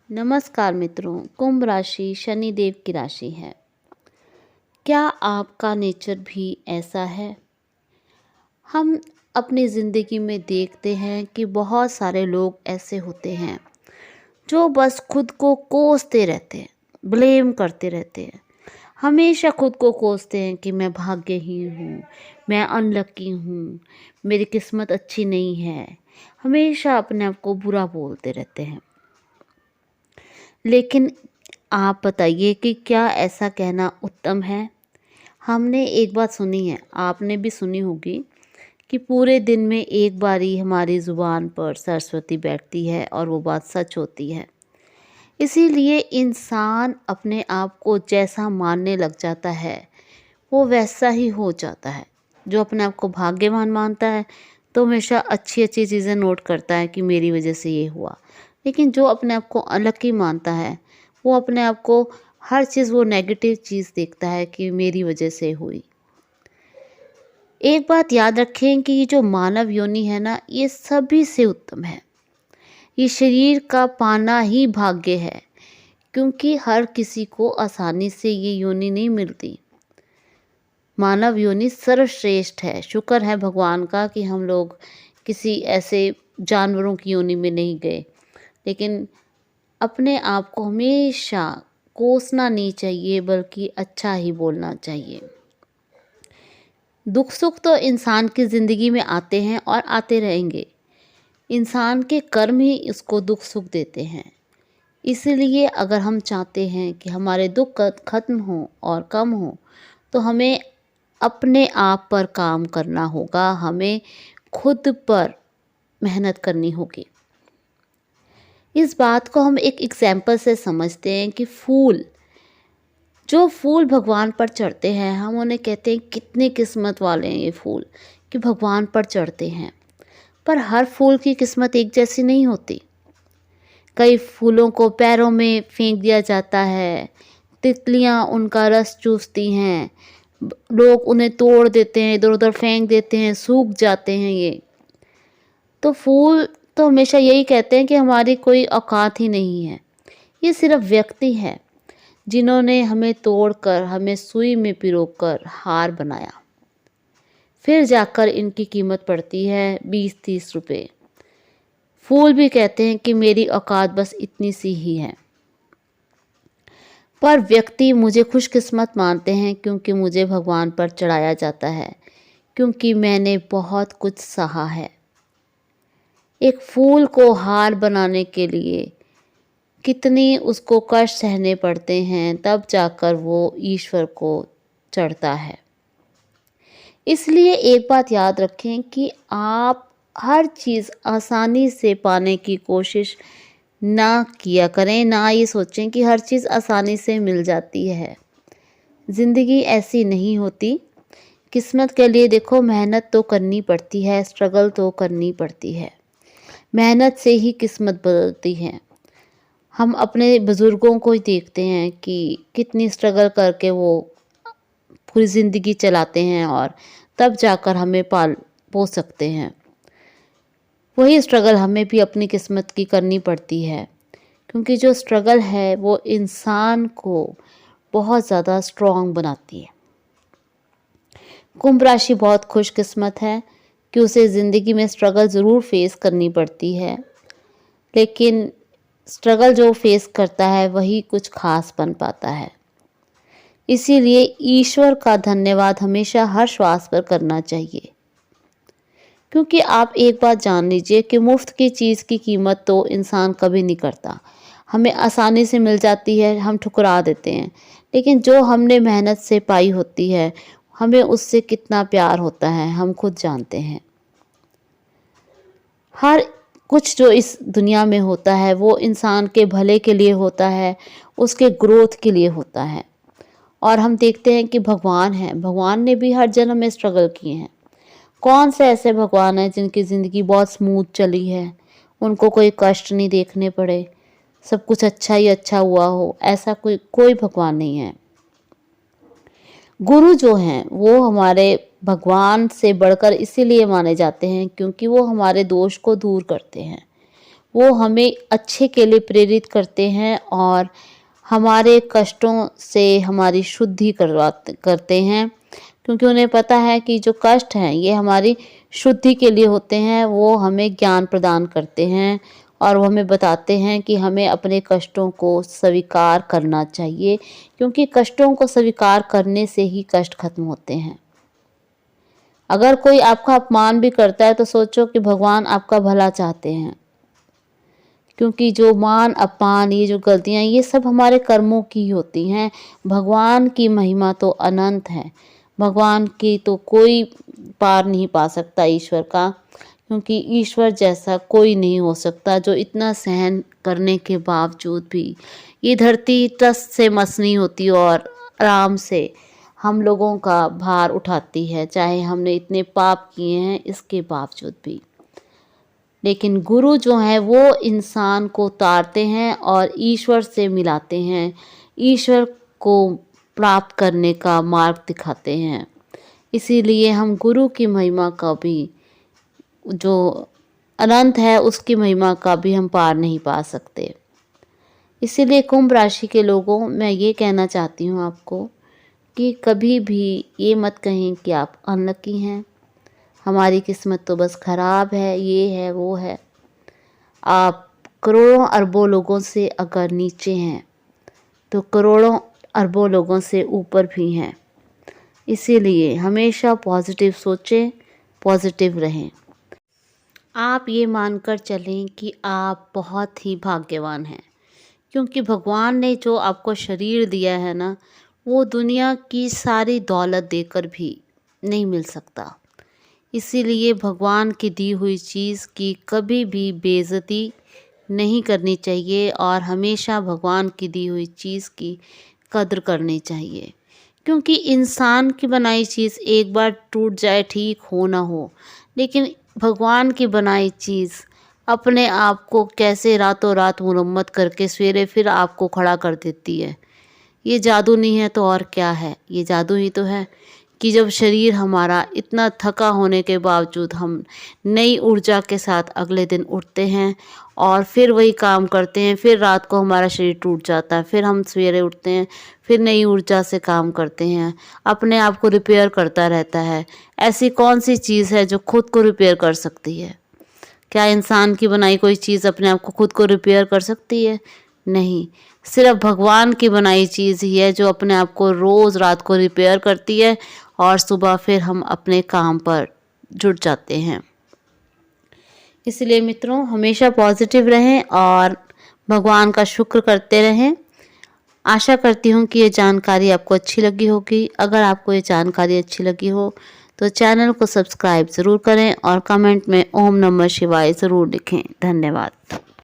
नमस्कार मित्रों, कुंभ राशि शनिदेव की राशि है। क्या आपका नेचर भी ऐसा है? हम अपनी ज़िंदगी में देखते हैं कि बहुत सारे लोग ऐसे होते हैं जो बस खुद को कोसते रहते हैं, ब्लेम करते रहते हैं। हमेशा खुद को कोसते हैं कि मैं भाग्यहीन हूँ, मैं अनलकी हूँ, मेरी किस्मत अच्छी नहीं है। हमेशा अपने आप को बुरा बोलते रहते हैं। लेकिन आप बताइए कि क्या ऐसा कहना उत्तम है? हमने एक बात सुनी है, आपने भी सुनी होगी कि पूरे दिन में एक बार ही हमारी ज़ुबान पर सरस्वती बैठती है और वो बात सच होती है। इसीलिए इंसान अपने आप को जैसा मानने लग जाता है, वो वैसा ही हो जाता है। जो अपने आप को भाग्यवान मानता है, तो हमेशा अच्छी-अच्छी चीज़ें नोट करता है कि मेरी वज़ह से ये हुआ। लेकिन जो अपने आप को अनलकी मानता है, वो अपने आप को हर चीज़ वो नेगेटिव चीज़ देखता है कि मेरी वज़ह से हुई। एक बात याद रखें कि ये जो मानव योनि है ना, ये सभी से उत्तम है। ये शरीर का पाना ही भाग्य है, क्योंकि हर किसी को आसानी से ये योनि नहीं मिलती। मानव योनि सर्वश्रेष्ठ है। शुक्र है भगवान का कि हम लोग किसी ऐसे जानवरों की योनि में नहीं गए। लेकिन अपने आप को हमेशा कोसना नहीं चाहिए, बल्कि अच्छा ही बोलना चाहिए। दुख सुख तो इंसान की ज़िंदगी में आते हैं और आते रहेंगे। इंसान के कर्म ही इसको दुख सुख देते हैं। इसलिए अगर हम चाहते हैं कि हमारे दुख खत्म हो और कम हो, तो हमें अपने आप पर काम करना होगा, हमें खुद पर मेहनत करनी होगी। इस बात को हम एक एग्जाम्पल से समझते हैं कि जो फूल भगवान पर चढ़ते हैं, हम उन्हें कहते हैं कितने किस्मत वाले हैं ये फूल कि भगवान पर चढ़ते हैं। पर हर फूल की किस्मत एक जैसी नहीं होती। कई फूलों को पैरों में फेंक दिया जाता है, तितलियां उनका रस चूसती हैं, लोग उन्हें तोड़ देते हैं, इधर उधर फेंक देते हैं, सूख जाते हैं ये। तो फूल तो हमेशा यही कहते हैं कि हमारी कोई औकात ही नहीं है। ये सिर्फ व्यक्ति है जिन्होंने हमें तोड़कर, हमें सुई में पिरोकर हार बनाया। फिर जाकर इनकी कीमत पड़ती है 20-30 रुपए। फूल भी कहते हैं कि मेरी औकात बस इतनी सी ही है। पर व्यक्ति मुझे खुशकिस्मत मानते हैं क्योंकि मुझे भगवान पर चढ़ाया जाता है, क्योंकि मैंने बहुत कुछ सहा है। एक फूल को हार बनाने के लिए कितनी उसको कष्ट सहने पड़ते हैं, तब जाकर वो ईश्वर को चढ़ता है। इसलिए एक बात याद रखें कि आप हर चीज़ आसानी से पाने की कोशिश ना किया करें, ना ये सोचें कि हर चीज़ आसानी से मिल जाती है। ज़िंदगी ऐसी नहीं होती। किस्मत के लिए देखो मेहनत तो करनी पड़ती है, स्ट्रगल तो करनी पड़ती है। मेहनत से ही किस्मत बदलती है। हम अपने बुज़ुर्गों को ही देखते हैं कि कितनी स्ट्रगल करके वो पूरी ज़िंदगी चलाते हैं और तब जाकर हमें पाल पोस सकते हैं। वही स्ट्रगल हमें भी अपनी किस्मत की करनी पड़ती है, क्योंकि जो स्ट्रगल है वो इंसान को बहुत ज़्यादा स्ट्रॉन्ग बनाती है। कुंभ राशि बहुत खुशकिस्मत है कि उसे ज़िंदगी में स्ट्रगल ज़रूर फेस करनी पड़ती है, लेकिन स्ट्रगल जो फेस करता है वही कुछ खास बन पाता है। इसीलिए ईश्वर का धन्यवाद हमेशा हर श्वास पर करना चाहिए, क्योंकि आप एक बात जान लीजिए कि मुफ्त की चीज़ की कीमत तो इंसान कभी नहीं करता। हमें आसानी से मिल जाती है, हम ठुकरा देते हैं, लेकिन जो हमने मेहनत से पाई होती है, हमें उससे कितना प्यार होता है हम खुद जानते हैं। हर कुछ जो इस दुनिया में होता है वो इंसान के भले के लिए होता है, उसके ग्रोथ के लिए होता है। और हम देखते हैं कि भगवान हैं, भगवान ने भी हर जन्म में स्ट्रगल किए हैं। कौन से ऐसे भगवान हैं जिनकी ज़िंदगी बहुत स्मूथ चली है, उनको कोई कष्ट नहीं देखने पड़े, सब कुछ अच्छा ही अच्छा हुआ हो? ऐसा कोई भगवान नहीं है। गुरु जो हैं वो हमारे भगवान से बढ़कर इसीलिए माने जाते हैं क्योंकि वो हमारे दोष को दूर करते हैं। वो हमें अच्छे के लिए प्रेरित करते हैं और हमारे कष्टों से हमारी शुद्धि करते हैं, क्योंकि उन्हें पता है कि जो कष्ट हैं ये हमारी शुद्धि के लिए होते हैं। वो हमें ज्ञान प्रदान करते हैं और वो हमें बताते हैं कि हमें अपने कष्टों को स्वीकार करना चाहिए, क्योंकि कष्टों को स्वीकार करने से ही कष्ट खत्म होते हैं। अगर कोई आपका अपमान भी करता है तो सोचो कि भगवान आपका भला चाहते हैं, क्योंकि जो मान अपमान, ये जो गलतियाँ, ये सब हमारे कर्मों की ही होती हैं। भगवान की महिमा तो अनंत है, भगवान की तो कोई पार नहीं पा सकता ईश्वर का, क्योंकि ईश्वर जैसा कोई नहीं हो सकता जो इतना सहन करने के बावजूद भी ये धरती टस से मस नहीं होती और आराम से हम लोगों का भार उठाती है, चाहे हमने इतने पाप किए हैं इसके बावजूद भी। लेकिन गुरु जो हैं वो इंसान को उतारते हैं और ईश्वर से मिलाते हैं, ईश्वर को प्राप्त करने का मार्ग दिखाते हैं। इसीलिए हम गुरु की महिमा का भी, जो अनंत है उसकी महिमा का भी हम पार नहीं पा सकते। इसीलिए कुंभ राशि के लोगों, मैं ये कहना चाहती हूँ आपको कि कभी भी ये मत कहें कि आप अनलकी हैं, हमारी किस्मत तो बस ख़राब है, ये है वो है। आप करोड़ों अरबों लोगों से अगर नीचे हैं तो करोड़ों अरबों लोगों से ऊपर भी हैं। इसीलिए हमेशा पॉजिटिव सोचें, पॉजिटिव रहें। आप ये मानकर चलें कि आप बहुत ही भाग्यवान हैं, क्योंकि भगवान ने जो आपको शरीर दिया है ना, वो दुनिया की सारी दौलत देकर भी नहीं मिल सकता। इसीलिए भगवान की दी हुई चीज़ की कभी भी बेइज्जती नहीं करनी चाहिए और हमेशा भगवान की दी हुई चीज़ की कद्र करनी चाहिए, क्योंकि इंसान की बनाई चीज़ एक बार टूट जाए, ठीक हो ना हो, लेकिन भगवान की बनाई चीज़ अपने आप को कैसे रातों रात मुरम्मत करके सवेरे फिर आपको खड़ा कर देती है। ये जादू नहीं है तो और क्या है, ये जादू ही तो है कि जब शरीर हमारा इतना थका होने के बावजूद हम नई ऊर्जा के साथ अगले दिन उठते हैं और फिर वही काम करते हैं, फिर रात को हमारा शरीर टूट जाता है, फिर हम सवेरे उठते हैं, फिर नई ऊर्जा से काम करते हैं, अपने आप को रिपेयर करता रहता है। ऐसी कौन सी चीज़ है जो खुद को रिपेयर कर सकती है? क्या इंसान की बनाई कोई चीज़ अपने आप को खुद को रिपेयर कर सकती है? नहीं, सिर्फ भगवान की बनाई चीज़ ही है जो अपने आप को रोज़ रात को रिपेयर करती है और सुबह फिर हम अपने काम पर जुट जाते हैं। इसलिए मित्रों, हमेशा पॉजिटिव रहें और भगवान का शुक्र करते रहें। आशा करती हूँ कि ये जानकारी आपको अच्छी लगी होगी। अगर आपको ये जानकारी अच्छी लगी हो तो चैनल को सब्सक्राइब ज़रूर करें और कमेंट में ओम नमः शिवाय ज़रूर लिखें। धन्यवाद।